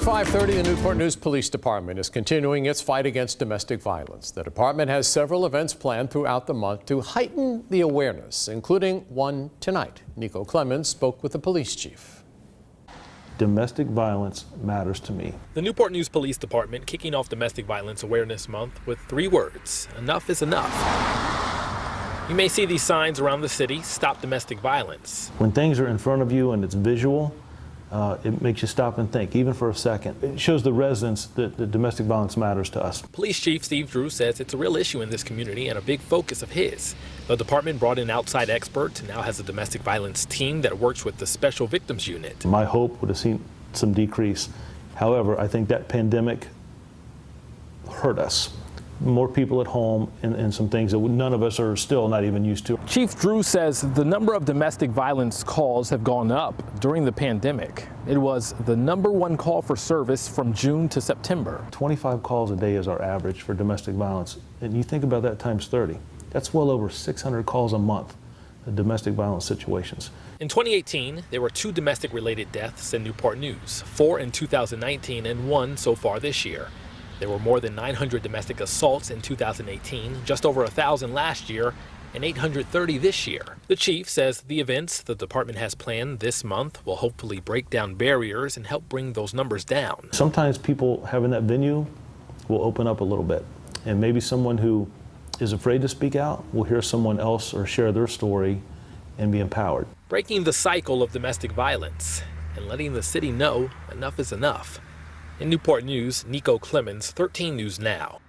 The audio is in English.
5:30, the Newport News Police Department is continuing its fight against domestic violence. The department has several events planned throughout the month to heighten the awareness, including one tonight. Nico Clemens spoke with the police chief. Domestic violence matters to me. The Newport News Police Department kicking off Domestic Violence Awareness Month with 3 words: enough is enough. You may see these signs around the city: stop domestic violence. When things are in front of you and it's visual, it makes you stop and think, even for a second. It shows the residents that domestic violence matters to us. Police Chief Steve Drew says it's a real issue in this community and a big focus of his. The department brought in outside experts and now has a domestic violence team that works with the Special Victims Unit. My hope would have seen some decrease. However, I think that pandemic hurt us. More people at home and some things that none of us are still not even used to. Chief Drew says the number of domestic violence calls have gone up during the pandemic. It was the #1 call for service from June to September. 25 calls a day is our average for domestic violence. And you think about that times 30. That's well over 600 calls a month of domestic violence situations. In 2018, there were 2 domestic-related deaths in Newport News, 4 in 2019 and 1 so far this year. There were more than 900 domestic assaults in 2018, just over 1,000 last year, and 830 this year. The chief says the events the department has planned this month will hopefully break down barriers and help bring those numbers down. Sometimes people having that venue will open up a little bit, and maybe someone who is afraid to speak out will hear someone else or share their story and be empowered. Breaking the cycle of domestic violence and letting the city know enough is enough. In Newport News, Nico Clemens, 13 News Now.